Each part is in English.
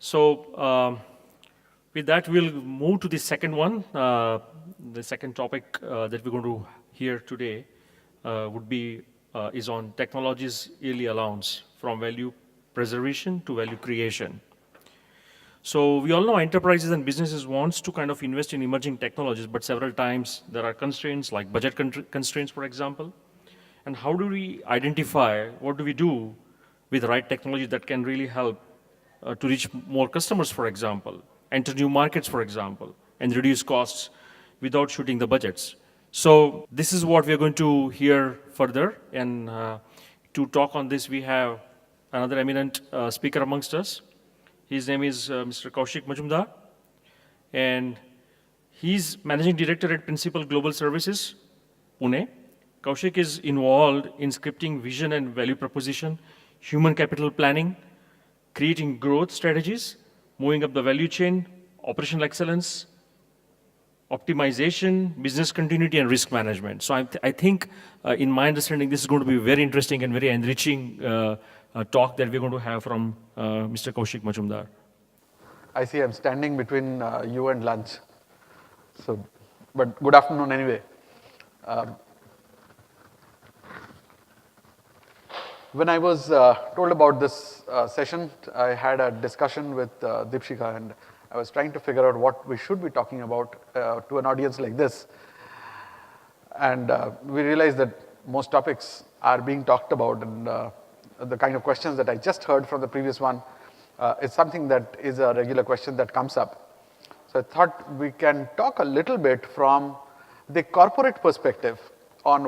So with that, we'll move to the second one. The second topic that we're going to hear today is on technology's yearly allowance from value preservation to value creation. So we all know enterprises and businesses wants to kind of invest in emerging technologies, but several times there are constraints like budget constraints, for example. And how do we identify, what do we do with the right technology that can really help to reach more customers, for example, enter new markets, for example, and reduce costs without shooting the budgets? So this is what we're going to hear further. And to talk on this, we have another eminent speaker amongst us. His name is Mr. Kaushik Majumdar, and he's Managing Director at Principal Global Services, Pune. Kaushik is involved in scripting vision and value proposition, human capital planning, creating growth strategies, moving up the value chain, operational excellence, optimization, business continuity, and risk management. So I think, in my understanding, this is going to be very interesting and very enriching talk that we're going to have from Mr. Kaushik Majumdar. I see I'm standing between you and lunch. So, but good afternoon anyway. When I was told about this session, I had a discussion with Deepshika, and I was trying to figure out what we should be talking about to an audience like this. And we realized that most topics are being talked about, and the kind of questions that I just heard from the previous one is something that is a regular question that comes up. So I thought we can talk a little bit from the corporate perspective on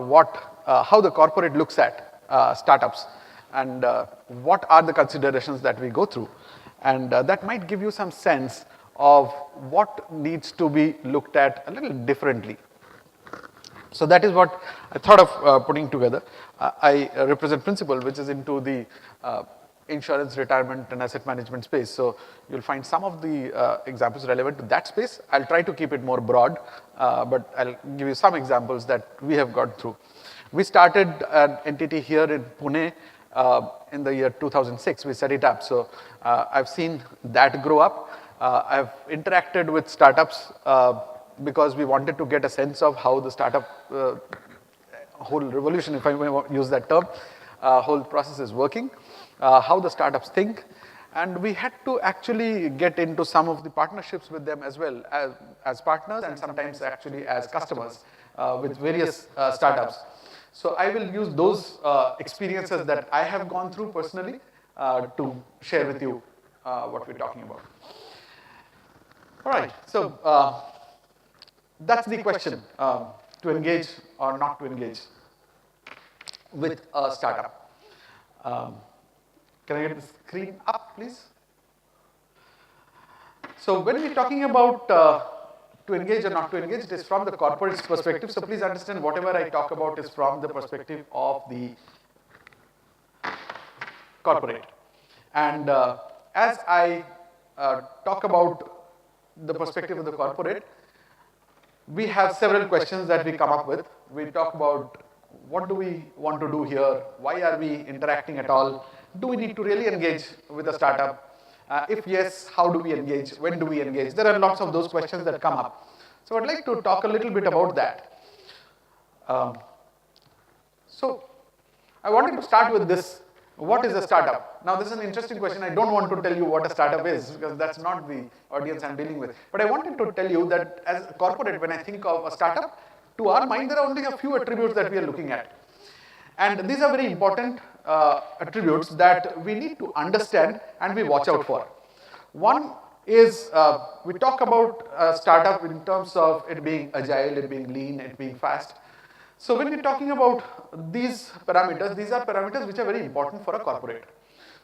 how the corporate looks at startups, and what are the considerations that we go through. And that might give you some sense of what needs to be looked at a little differently. So that is what I thought of putting together. I represent Principal, which is into the insurance, retirement, and asset management space. So you'll find some of the examples relevant to that space. I'll try to keep it more broad, but I'll give you some examples that we have gone through. We started an entity here in Pune in the year 2006. We set it up. So I've seen that grow up. I've interacted with startups because we wanted to get a sense of how the startup whole revolution, if I may use that term, whole process is working, how the startups think. And we had to actually get into some of the partnerships with them as well as partners, and sometimes actually as customers with various startups. So I will use those experiences that I have gone through personally to share with you what we're talking about. All right, so that's the question, to engage or not to engage with a startup. Can I get the screen up, please? So when we're talking about to engage or not to engage, it is from the corporate's perspective. So please understand, whatever I talk about is from the perspective of the corporate. And as I talk about the perspective of the corporate, we have several questions that we come up with. We talk about what do we want to do here? Why are we interacting at all? Do we need to really engage with a startup? If yes, how do we engage? When do we engage? There are lots of those questions that come up. So I'd like to talk a little bit about that. So I wanted to start with this. What is a startup? Now this is an interesting question. I don't want to tell you what a startup is, because that's not the audience I'm dealing with. But I wanted to tell you that as a corporate, when I think of a startup, to our mind there are only a few attributes that we are looking at. And these are very important attributes that we need to understand and we watch out for. One is, we talk about a startup in terms of it being agile, it being lean, it being fast. So when we're talking about these are parameters which are very important for a corporate.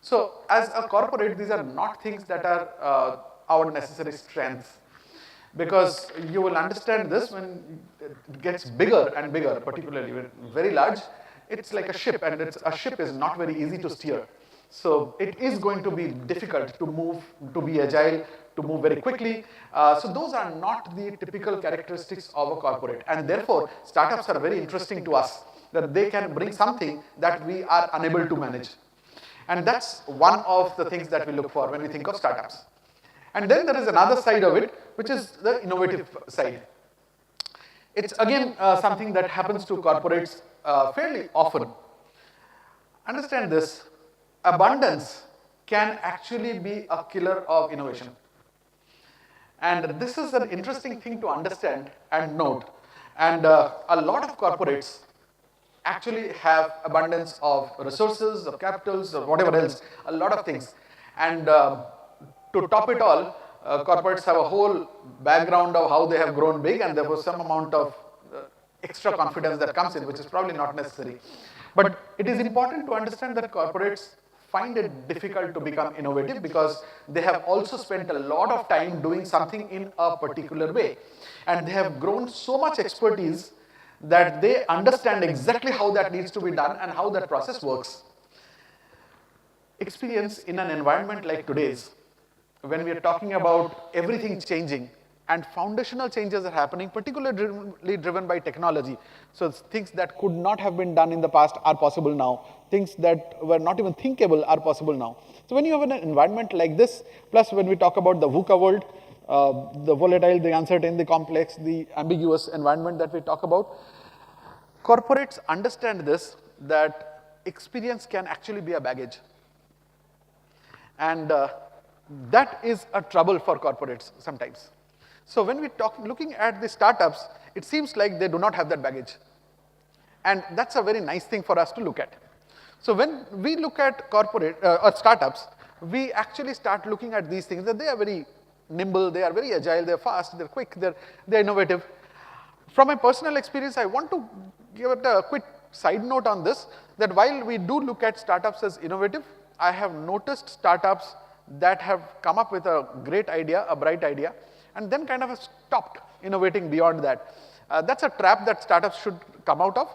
So as a corporate, these are not things that are our necessary strengths. Because you will understand this when it gets bigger and bigger, particularly when very large, it's like a ship, and a ship is not very easy to steer. So it is going to be difficult to move, to be agile, to move very quickly. So those are not the typical characteristics of a corporate. And therefore, startups are very interesting to us, that they can bring something that we are unable to manage. And that's one of the things that we look for when we think of startups. And then there is another side of it, which is the innovative side. It's again something that happens to corporates fairly often. Understand this, abundance can actually be a killer of innovation. And this is an interesting thing to understand and note. And a lot of corporates actually have abundance of resources, of capitals, or whatever else, a lot of things. And to top it all, corporates have a whole background of how they have grown big, and there was some amount of extra confidence that comes in, which is probably not necessary. But it is important to understand that corporates find it difficult to become innovative because they have also spent a lot of time doing something in a particular way. And they have grown so much expertise that they understand exactly how that needs to be done and how that process works. Experience in an environment like today's, when we are talking about everything changing and foundational changes are happening, particularly driven by technology. So things that could not have been done in the past are possible now. Things that were not even thinkable are possible now. So when you have an environment like this, plus when we talk about the VUCA world, the volatile, the uncertain, the complex, the ambiguous environment that we talk about, corporates understand this, that experience can actually be a baggage. And that is a trouble for corporates sometimes. So when we looking at the startups, it seems like they do not have that baggage. And that's a very nice thing for us to look at. So when we look at corporate or startups, we actually start looking at these things, that they are very nimble, they are very agile, they're fast, they're quick, they're innovative. From my personal experience, I want to give it a quick side note on this, that while we do look at startups as innovative, I have noticed startups that have come up with a great idea, a bright idea, and then kind of have stopped innovating beyond that. That's a trap that startups should come out of.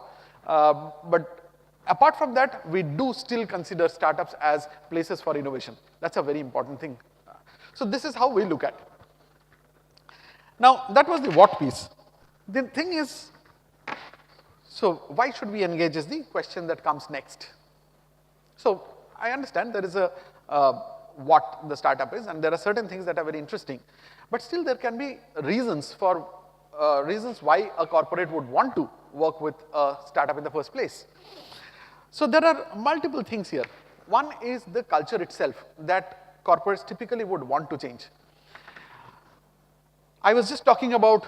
But apart from that, we do still consider startups as places for innovation. That's a very important thing. So this is how we look at it. Now, that was the what piece. The thing is, so why should we engage is the question that comes next. So I understand there is a what the startup is, and there are certain things that are very interesting. But still there can be reasons for reasons why a corporate would want to work with a startup in the first place. So there are multiple things here. One is the culture itself that corporates typically would want to change. I was just talking about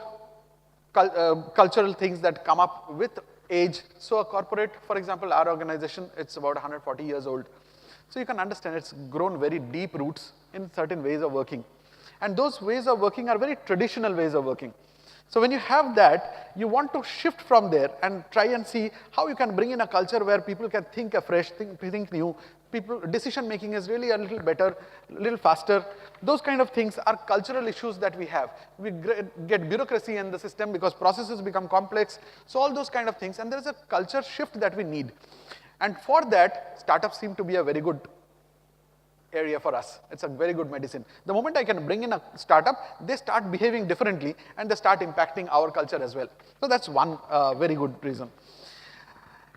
cultural things that come up with age. So a corporate, for example, our organization, it's about 140 years old. So you can understand it's grown very deep roots in certain ways of working. And those ways of working are very traditional ways of working. So when you have that, you want to shift from there and try and see how you can bring in a culture where people can think afresh, think new. Decision making is really a little better, a little faster. Those kind of things are cultural issues that we have. We get bureaucracy in the system because processes become complex. So all those kind of things. And there is a culture shift that we need. And for that, startups seem to be a very good area for us. It's a very good medicine. The moment I can bring in a startup, they start behaving differently and they start impacting our culture as well. So that's one very good reason.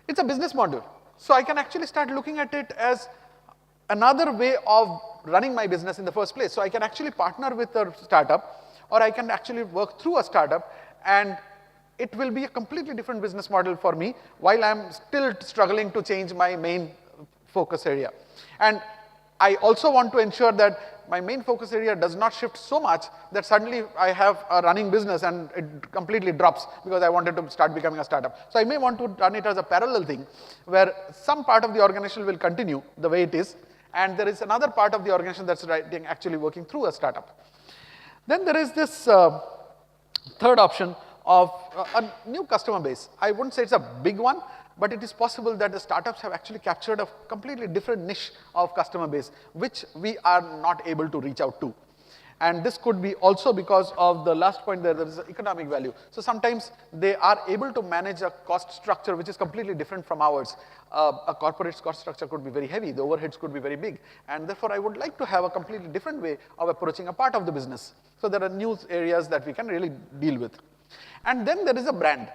It's a business model. So I can actually start looking at it as another way of running my business in the first place. So I can actually partner with a startup, or I can actually work through a startup, and it will be a completely different business model for me while I'm still struggling to change my main focus area. And I also want to ensure that my main focus area does not shift so much that suddenly I have a running business and it completely drops because I wanted to start becoming a startup. So I may want to run it as a parallel thing where some part of the organization will continue the way it is, and there is another part of the organization that's actually working through a startup. Then there is this third option of a new customer base. I wouldn't say it's a big one, but it is possible that the startups have actually captured a completely different niche of customer base, which we are not able to reach out to. And this could be also because of the last point there is economic value. So sometimes they are able to manage a cost structure which is completely different from ours. A corporate's cost structure could be very heavy, the overheads could be very big, and therefore I would like to have a completely different way of approaching a part of the business. So there are new areas that we can really deal with. And then there is a brand.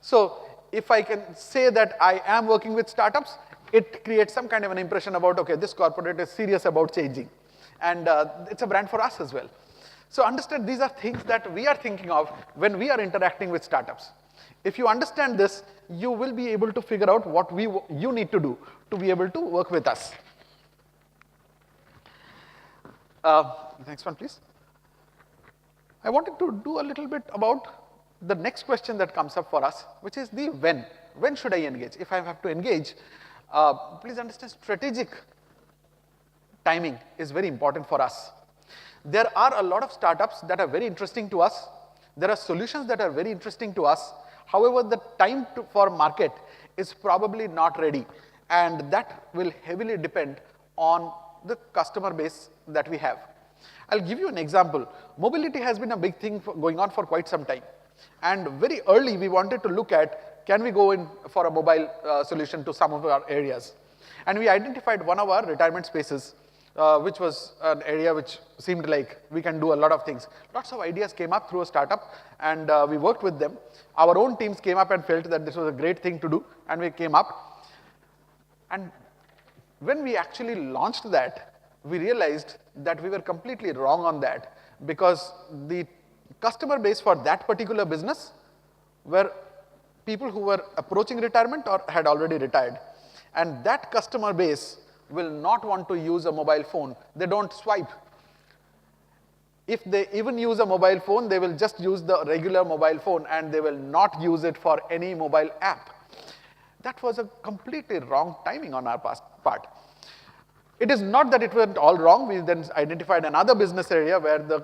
So if I can say that I am working with startups, it creates some kind of an impression about, okay, this corporate is serious about changing. And it's a brand for us as well. So understand these are things that we are thinking of when we are interacting with startups. If you understand this, you will be able to figure out what you need to do to be able to work with us. Next one, please. I wanted to do a little bit about the next question that comes up for us, which is the when. When should I engage? If I have to engage, please understand strategic timing is very important for us. There are a lot of startups that are very interesting to us. There are solutions that are very interesting to us. However, the time for market is probably not ready, and that will heavily depend on the customer base that we have. I'll give you an example. Mobility has been a big thing going on for quite some time. And very early, we wanted to look at, can we go in for a mobile solution to some of our areas? And we identified one of our retirement spaces, which was an area which seemed like we can do a lot of things. Lots of ideas came up through a startup, and we worked with them. Our own teams came up and felt that this was a great thing to do, and we came up. And when we actually launched that, we realized that we were completely wrong on that, because the customer base for that particular business were people who were approaching retirement or had already retired. And that customer base will not want to use a mobile phone. They don't swipe. If they even use a mobile phone, they will just use the regular mobile phone, and they will not use it for any mobile app. That was a completely wrong timing on our part. It is not that it went all wrong. We then identified another business area where the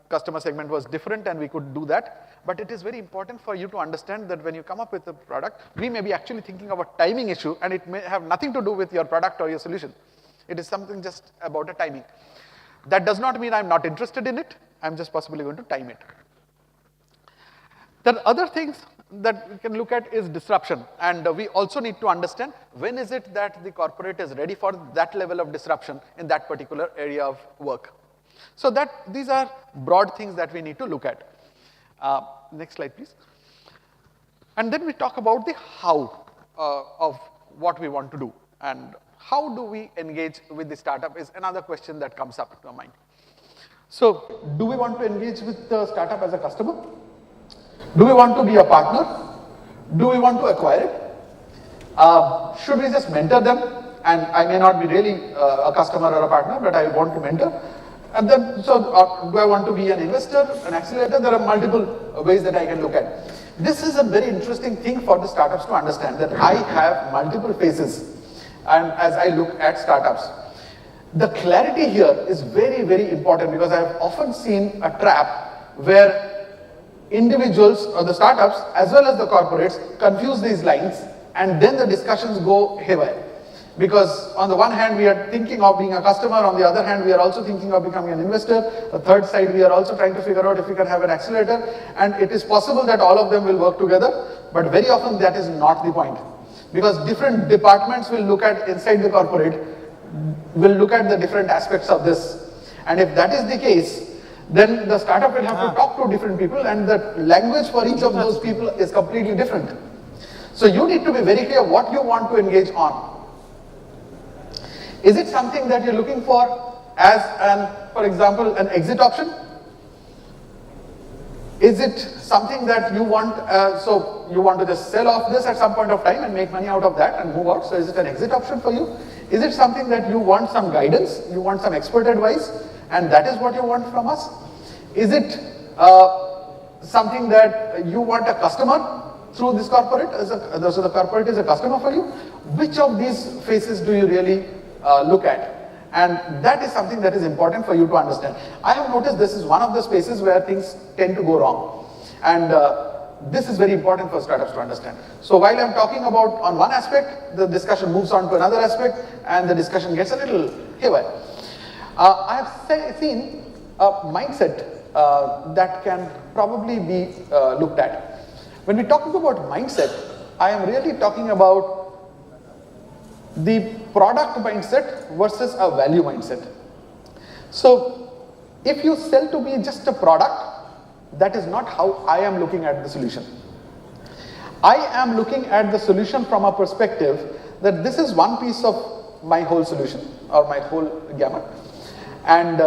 customer segment was different, and we could do that. But it is very important for you to understand that when you come up with a product, we may be actually thinking of a timing issue, and it may have nothing to do with your product or your solution. It is something just about a timing. That does not mean I'm not interested in it. I'm just possibly going to time it. The other things that we can look at is disruption. And we also need to understand when is it that the corporate is ready for that level of disruption in that particular area of work. So these are broad things that we need to look at. Next slide, please. And then we talk about the how of what we want to do. And how do we engage with the startup is another question that comes up to our mind. So do we want to engage with the startup as a customer? Do we want to be a partner? Do we want to acquire it? Should we just mentor them? And I may not be really a customer or a partner, but I want to mentor. And then, do I want to be an investor, an accelerator? There are multiple ways that I can look at. This is a very interesting thing for the startups to understand, that I have multiple phases. And as I look at startups, the clarity here is very, very important, because I have often seen a trap where individuals or the startups as well as the corporates confuse these lines, and then the discussions go haywire. Because on the one hand, we are thinking of being a customer, on the other hand, we are also thinking of becoming an investor. The third side, we are also trying to figure out if we can have an accelerator, and it is possible that all of them will work together, but very often that is not the point. Because different departments will look at inside the corporate, will look at the different aspects of this. And if that is the case, then the startup will have to talk to different people, and the language for each of those people is completely different. So you need to be very clear what you want to engage on. Is it something that you're looking for as for example, an exit option? Is it something that you want, so you want to just sell off this at some point of time and make money out of that and move out? So is it an exit option for you? Is it something that you want some guidance, you want some expert advice, and that is what you want from us? Is it something that you want a customer through this corporate, so the corporate is a customer for you? Which of these phases do you really look at? And that is something that is important for you to understand. I have noticed this is one of the spaces where things tend to go wrong. And this is very important for startups to understand. So while I'm talking about on one aspect, the discussion moves on to another aspect, and the discussion gets a little haywire. I have seen a mindset that can probably be looked at. When we talk about mindset, I am really talking about the product mindset versus a value mindset. So if you sell to me just a product, that is not how I am looking at the solution. I am looking at the solution from a perspective that this is one piece of my whole solution or my whole gamut. And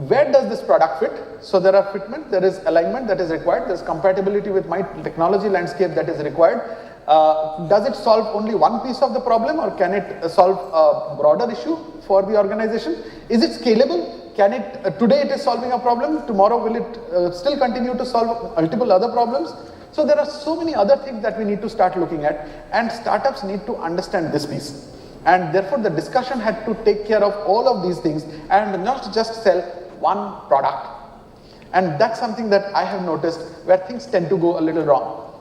where does this product fit? So there are fitment, there is alignment that is required, there's compatibility with my technology landscape that is required. Does it solve only one piece of the problem, or can it solve a broader issue for the organization? Is it scalable? Can it, today it is solving a problem, tomorrow will it still continue to solve multiple other problems? So there are so many other things that we need to start looking at, and startups need to understand this piece. And therefore the discussion had to take care of all of these things and not just sell one product. And that's something that I have noticed where things tend to go a little wrong.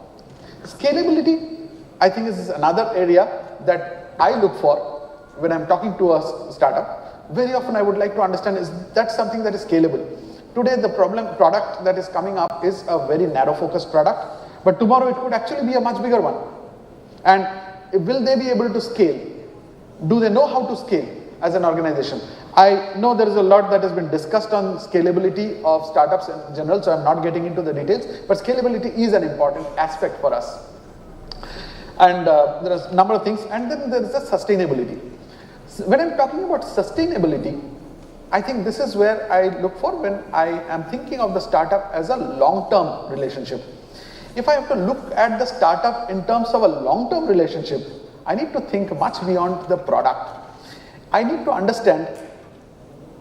Scalability, I think, is another area that I look for when I'm talking to a startup. Very often I would like to understand, is that something that is scalable? Today the product that is coming up is a very narrow focused product, but tomorrow it could actually be a much bigger one. And will they be able to scale? Do they know how to scale as an organization? I know there is a lot that has been discussed on scalability of startups in general, so I'm not getting into the details, but scalability is an important aspect for us. And there is a number of things, and then there is the sustainability. So when I'm talking about sustainability, I think this is where I look for when I am thinking of the startup as a long-term relationship. If I have to look at the startup in terms of a long-term relationship, I need to think much beyond the product. I need to understand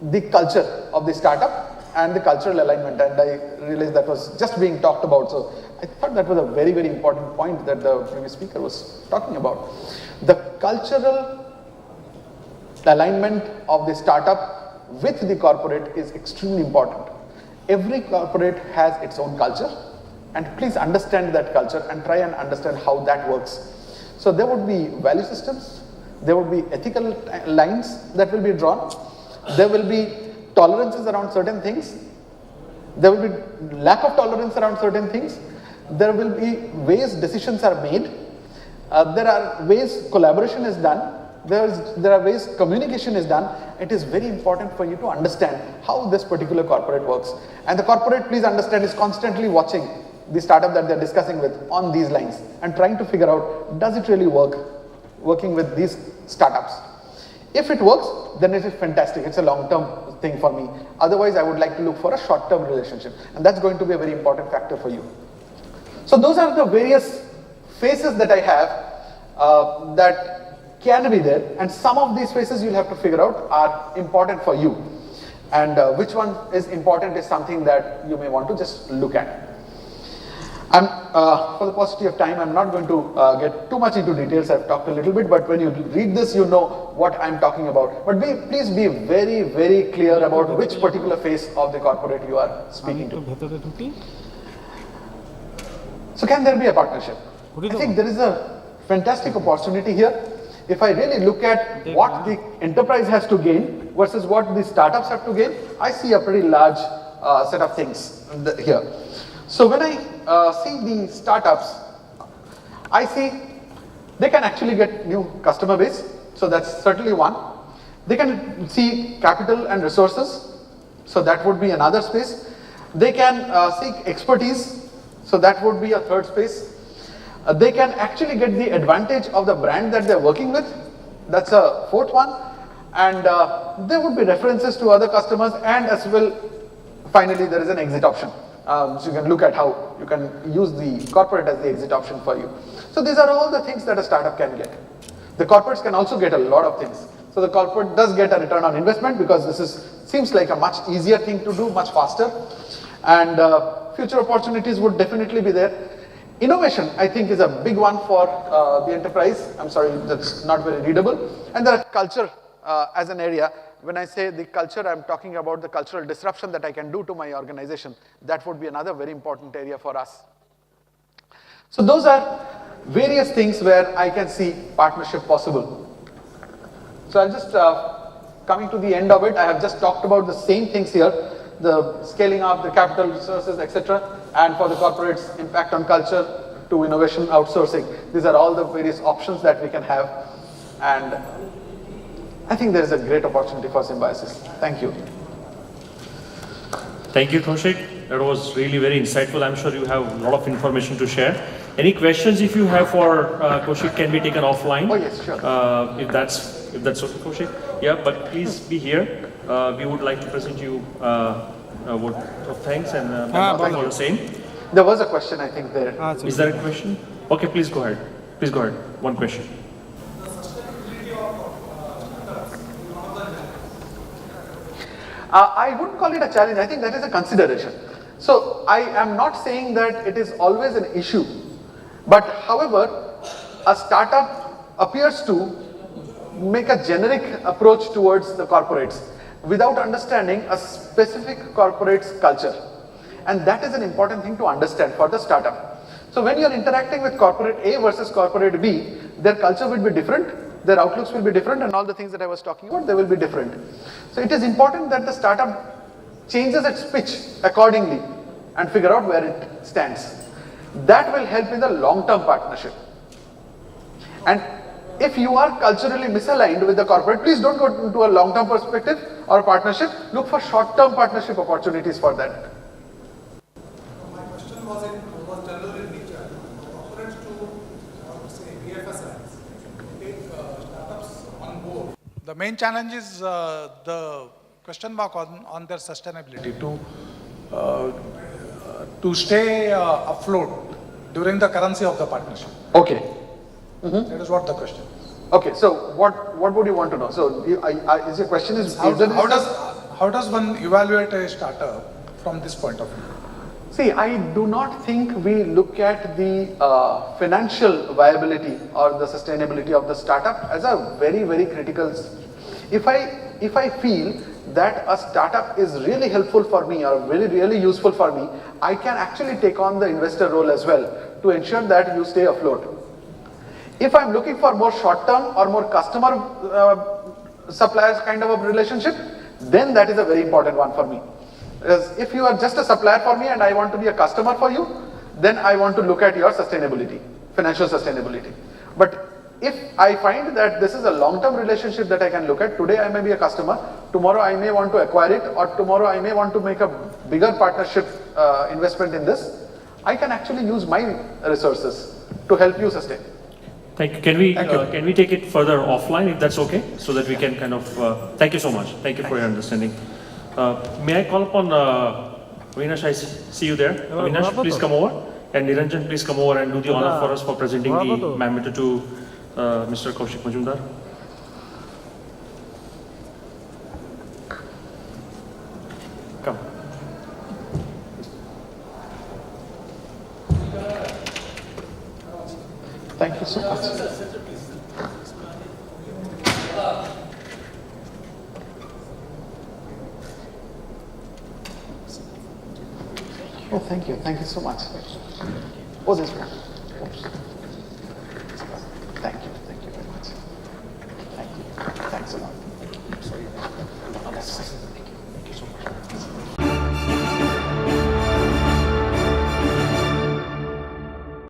the culture of the startup and the cultural alignment, and I realized that was just being talked about. So I thought that was a very, very important point that the previous speaker was talking about. The cultural alignment of the startup with the corporate is extremely important. Every corporate has its own culture, and please understand that culture and try and understand how that works. So there would be value systems, there would be ethical lines that will be drawn, there will be tolerances around certain things, there will be lack of tolerance around certain things, there will be ways decisions are made, there are ways collaboration is done, there are ways communication is done. It is very important for you to understand how this particular corporate works. And the corporate, please understand, is constantly watching the startup that they're discussing with on these lines and trying to figure out, does it really work working with these startups? If it works, then it is fantastic. It's a long-term thing for me. Otherwise, I would like to look for a short-term relationship, and that's going to be a very important factor for you. So those are the various phases that I have that can be there, and some of these phases you'll have to figure out are important for you, and which one is important is something that you may want to just look at. For the paucity of time, I'm not going to get too much into details. I've talked a little bit, but when you read this, you know what I'm talking about. But please be very, very clear about which particular phase of the corporate you are speaking to. So can there be a partnership? I think there is a fantastic opportunity here. If I really look at what the enterprise has to gain versus what the startups have to gain, I see a pretty large set of things here. So when I see the startups, I see they can actually get new customer base. So that's certainly one. They can see capital and resources. So that would be another space. They can seek expertise. So that would be a third space. They can actually get the advantage of the brand that they're working with. That's a fourth one. And there would be references to other customers, and as well, finally, there is an exit option. So you can look at how you can use the corporate as the exit option for you. So these are all the things that a startup can get. The corporates can also get a lot of things. So the corporate does get a return on investment because this seems like a much easier thing to do, much faster. And future opportunities would definitely be there. Innovation, I think, is a big one for the enterprise. I'm sorry, that's not very readable. And the culture as an area. When I say the culture, I'm talking about the cultural disruption that I can do to my organization. That would be another very important area for us. So those are various things where I can see partnership possible. So I'll just, coming to the end of it, I have just talked about the same things here, the scaling up, the capital resources, etc. And for the corporates, impact on culture to innovation outsourcing. These are all the various options that we can have. And I think there is a great opportunity for Symbiosis. Thank you. Thank you, Kaushik. That was really very insightful. I'm sure you have a lot of information to share. Any questions if you have for Kaushik can be taken offline. Oh yes, sure. If that's okay, Kaushik. Yeah, but please be here. we would like to present you a word of thanks and for the same. There was a question, I think, there. Is there a question? Okay, please go ahead. Please go ahead. One question. I wouldn't call it a challenge. I think that is a consideration. So I am not saying that it is always an issue. But however, a startup appears to make a generic approach towards the corporates without understanding a specific corporate's culture. And that is an important thing to understand for the startup. So when you're interacting with corporate A versus corporate B, their culture will be different, their outlooks will be different, and all the things that I was talking about, they will be different. So it is important that the startup changes its pitch accordingly and figure out where it stands. That will help in the long-term partnership. And if you are culturally misaligned with the corporate, please don't go into a long-term perspective or partnership. Look for short-term partnership opportunities for that. My question was general in nature. Corporates to say BFSIs take startups on board. The main challenge is the question mark on their sustainability to stay afloat during the currency of the partnership. Okay. That is what the question is. Okay, so what would you want to know? So is your question is How does one evaluate a startup from this point of view? See, I do not think we look at the financial viability or the sustainability of the startup as a very, very critical. If I feel that a startup is really helpful for me or really useful for me, I can actually take on the investor role as well to ensure that you stay afloat. If I'm looking for more short-term or more customer suppliers kind of a relationship, then that is a very important one for me. Because if you are just a supplier for me and I want to be a customer for you, then I want to look at your sustainability, financial sustainability. But if I find that this is a long-term relationship that I can look at, today I may be a customer, tomorrow I may want to acquire it, or tomorrow I may want to make a bigger partnership investment in this, I can actually use my resources to help you sustain. Thank you. Can we take it further offline if that's okay, so that we can kind of. Thank you so much. Thank you for your understanding. May I call upon Avinash? I see you there. Avinash, please come over, and Niranjan, please come over and do the honor for us for presenting the matter to Mr. Kaushik Majumdar. Come. Thank you so much. Oh, thank you. Thank you so much. Oh, this one.